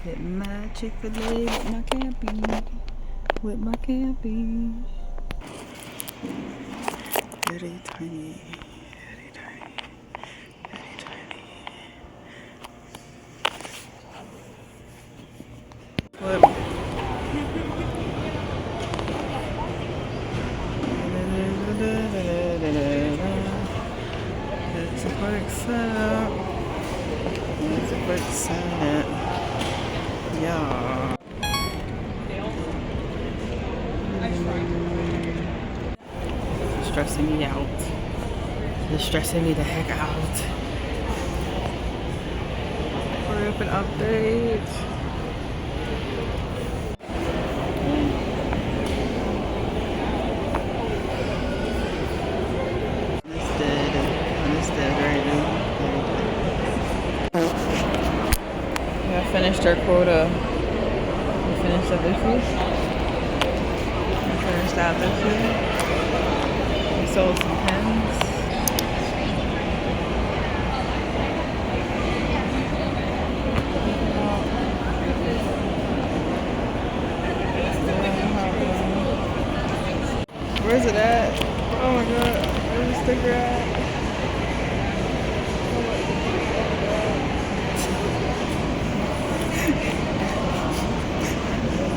Hit my Chick-fil-A with my cabbage. With my cabbage. Very tiny. Very tiny. Very tiny. Flip. It's a quick setup. It's a quick setup. Yeah. It's stressing me out. It's stressing me the heck out. Hurry up and update. Finished our quota. We finished that this week. We finished that this week. We sold some pens. Where's it at? Oh my god, where's the sticker at?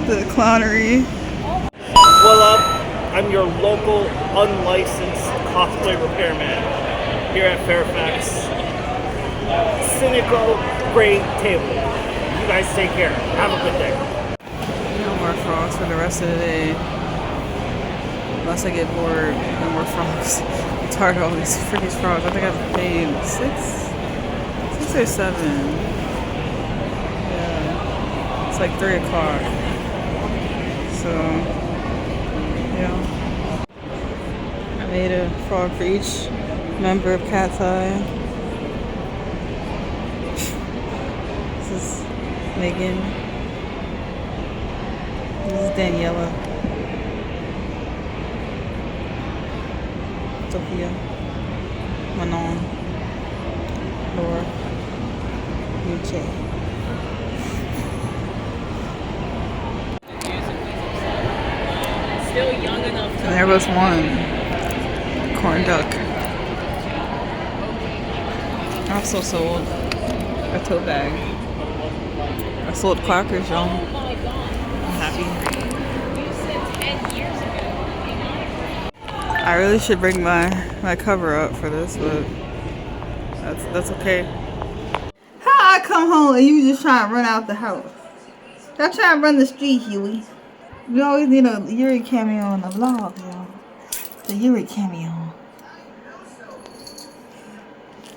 The clownery. Well up, I'm your local unlicensed cosplay repairman here at Fairfax. Cynical Gray Table. You guys take care. Have a good day. No more frogs for the rest of the day. Unless I get bored, no more frogs. I'm tired of all these freaking frogs. I think I've paid six or seven. Yeah. It's like 3 o'clock. So, yeah. I made a frog for each member of Cat's Eye. This is Megan. This is Daniela. Sophia. Manon. Laura. Yuche. Still young enough to. And there was one corn duck. I also sold a tote bag. I sold clockers, y'all. Oh my god. I'm happy. You said 10 years ago. I really should bring my cover up for this, but that's okay. How I come home and you just trying to run out the house? Stop trying to run the street, Huey. We always need a Yuri cameo on the vlog, y'all. The Yuri cameo.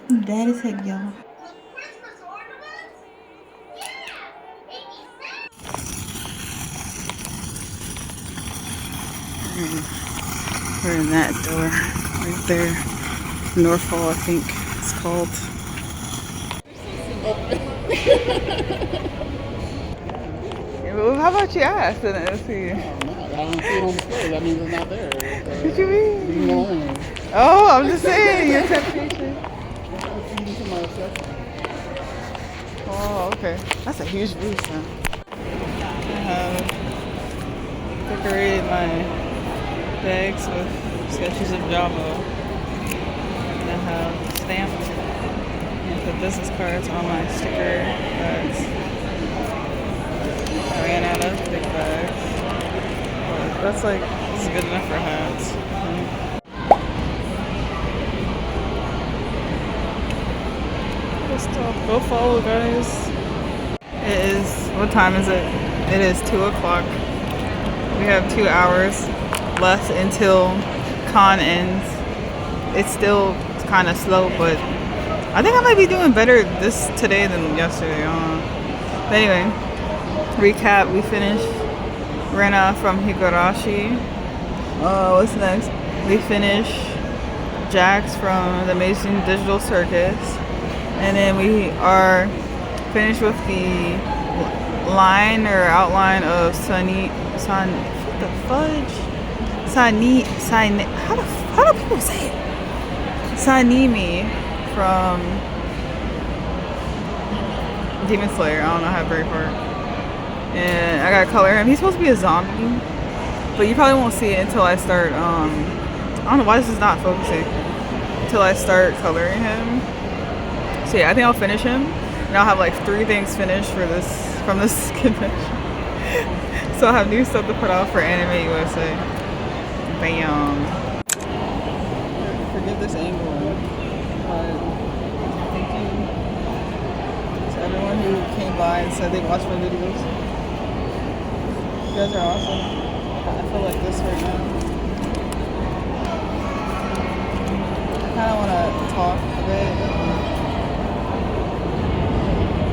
I'm bad as heck, y'all. We're in that door right there. Northfall, I think it's called. Well, how about you ask and see? I don't see it on display. That means it's not there. What you mean? Oh, I'm just saying, your temptation. Oh, okay. That's a huge boost, huh? I have decorated my bags with sketches of Java. And I have stamped and put business cards on my sticker bags. I ran out of big bags. But that's like, this is good enough for hats. Good stuff. Go follow, guys. It is, what time is it? It is 2 o'clock. We have 2 hours left until con ends. It's still kind of slow, but I think I might be doing better today than yesterday. But anyway, recap, we finished Rena from Higurashi. What's next? We finished Jax from the Amazing Digital Circus. And then we are finished with the line or outline of how do people say it? Sanimi from Demon Slayer. I don't know how to break part. and I gotta color him. He's supposed to be a zombie, but you probably won't see it until I start. I don't know why this is not focusing. Until I start coloring him. So yeah, I think I'll finish him, and I'll have like 3 things finished for this from this convention. So I'll have new stuff to put out for Anime USA. Bam. Forgive this angle, but thank you to everyone who came by and said they watched my videos. You guys are awesome. I feel like this right now. I kind of want to talk a bit.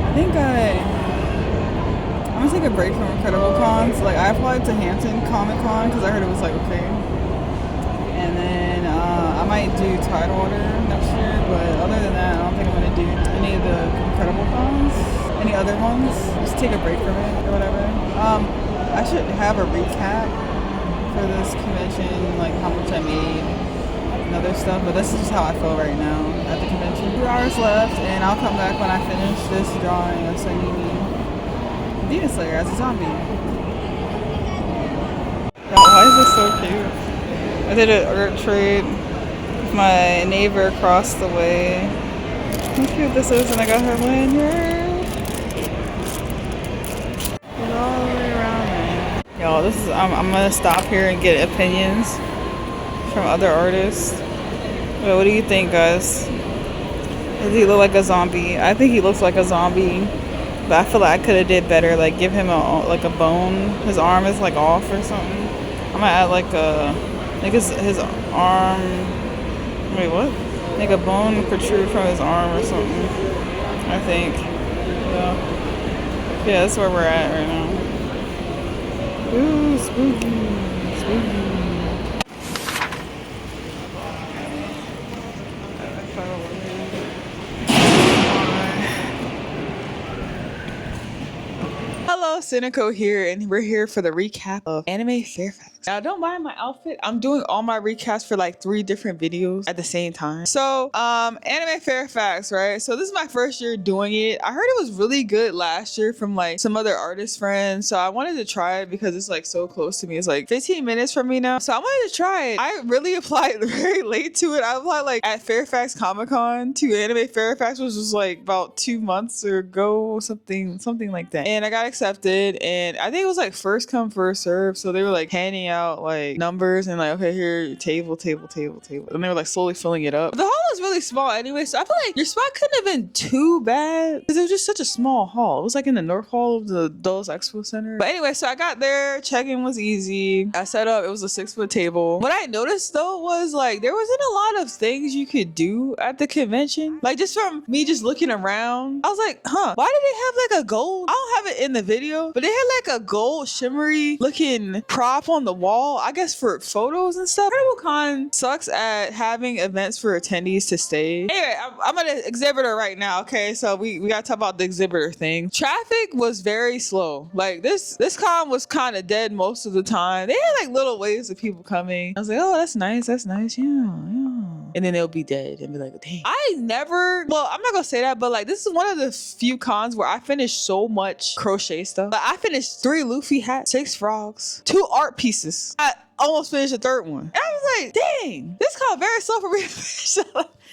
I think I'm gonna take a break from Incredible Cons. Like, I applied to Hampton Comic Con because I heard it was like okay. And then I might do Tidewater next year, but other than that, I don't think I'm gonna do any of the Incredible Cons. Any other ones? Just take a break from it or whatever. I should have a recap for this convention, like how much I made and other stuff, but this is just how I feel right now at the convention. 2 hours left, and I'll come back when I finish this drawing of Sanimi Demon Slayer as a zombie. Wow, why is this so cute? I did an art trade with my neighbor across the way. How cute this is, and I got her lanyard. It's all the way around me. Y'all, this is I'm gonna stop here and get opinions from other artists. What do you think, guys? Does he look like a zombie? I think he looks like a zombie. But I feel like I could have did better, like give him a bone. His arm is like off or something. I might add like his arm. Wait, what? Like a bone protrude from his arm or something. I think. Yeah, that's where we're at right now. Ooh, spooky, spooky. Hello, Cynico here, and we're here for the recap of Anime Fairfax. Now, don't mind my outfit. I'm doing all my recaps for like 3 different videos at the same time. So, Anime Fairfax, right? So this is my first year doing it. I heard it was really good last year from like some other artist friends. So I wanted to try it because it's like so close to me. It's like 15 minutes from me now. So I wanted to try it. I really applied very late to it. I applied like at Fairfax Comic Con to Anime Fairfax, which was like about 2 months ago, something like that. And I got accepted, and I think it was like first come first serve. So they were like handing out like numbers and like, okay, here, table, and they were like slowly filling it up. But the hall was really small anyway, so I feel like your spot couldn't have been too bad because it was just such a small hall. It was like in the North Hall of the Dulles Expo Center. But anyway, so I got there, check-in was easy. I set up, it was a 6-foot table. What I noticed though was like there wasn't a lot of things you could do at the convention. Like just from me just looking around, I was like, why did they have like a gold? I don't have it in the video, but they had like a gold shimmery looking prop on the wall, I guess for photos and stuff. Incredible Con sucks at having events for attendees to stay. Anyway, I'm at an exhibitor right now, okay? So we gotta talk about the exhibitor thing. Traffic was very slow. Like this con was kind of dead most of the time. They had like little waves of people coming. I was like, oh, that's nice, yeah. And then they'll be dead and be like, dang. I'm not gonna say that, but like this is one of the few cons where I finished so much crochet stuff. Like I finished 3 Luffy hats, 6 frogs, 2 art pieces. I almost finished the 3rd one. And I was like, dang, this con very slow for me to finish.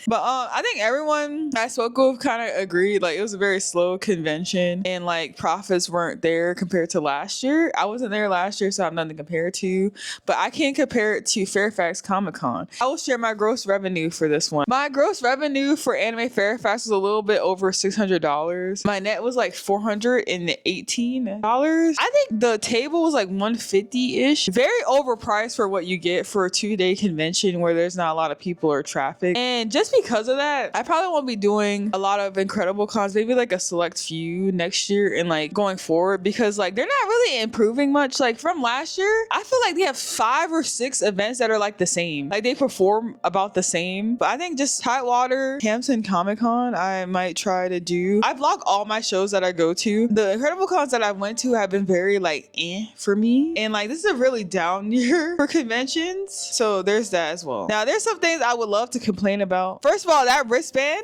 But I think everyone I spoke with kind of agreed, like it was a very slow convention and like profits weren't there compared to last year. I wasn't there last year, so I have nothing to compare it to, but I can compare it to Fairfax Comic Con. I will share my gross revenue for this one. My gross revenue for Anime Fairfax was a little bit over $600. My net was like $418. I think the table was like $150-ish. Very overpriced for what you get for a 2-day convention where there's not a lot of people or traffic. And just because of that, I probably won't be doing a lot of Incredible Cons, maybe like a select few next year and like going forward, because like they're not really improving much. Like from last year, I feel like they have 5 or 6 events that are like the same. Like they perform about the same. But I think just Tidewater, Hampton Comic Con, I might try to do. I vlog all my shows that I go to. The Incredible Cons that I went to have been very like for me. And like this is a really down year for conventions. So there's that as well. Now there's some things I would love to complain about. First of all, that wristband,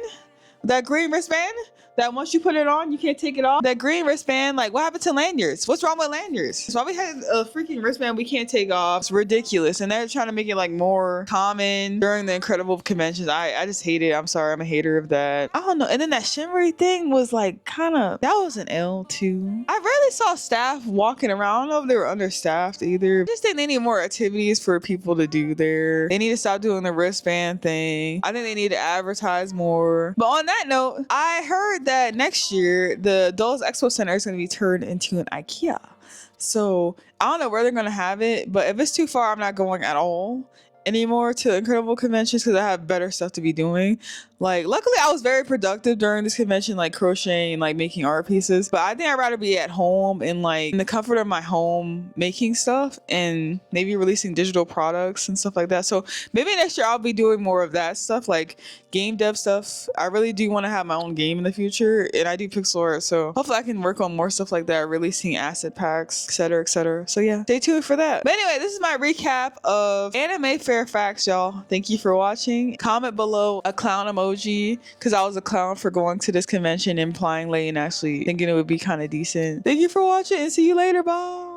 that green wristband, that once you put it on, you can't take it off. That green wristband, like what happened to lanyards? What's wrong with lanyards? So why we had a freaking wristband we can't take off? It's ridiculous. And they're trying to make it like more common during the incredible conventions. I just hate it. I'm sorry. I'm a hater of that. I don't know. And then that shimmery thing was like that was an L too. I rarely saw staff walking around. I don't know if they were understaffed either. I just think they need more activities for people to do there. They need to stop doing the wristband thing. I think they need to advertise more. But on that note, I heard that next year the Dulles Expo Center is going to be turned into an IKEA. So I don't know where they're going to have it, but if it's too far, I'm not going at all anymore to incredible conventions because I have better stuff to be doing. Like, luckily I was very productive during this convention, like crocheting, like making art pieces. But I think I'd rather be at home and like in the comfort of my home making stuff and maybe releasing digital products and stuff like that. So maybe next year I'll be doing more of that stuff, like game dev stuff. I really do want to have my own game in the future, and I do pixel art. So hopefully I can work on more stuff like that, releasing asset packs, etc., etc. So yeah, stay tuned for that. But anyway, this is my recap of Anime Fairfax, y'all. Thank you for watching. Comment below a clown emoji because I was a clown for going to this convention, implying late and actually thinking it would be kind of decent. Thank you for watching and see you later. Bye.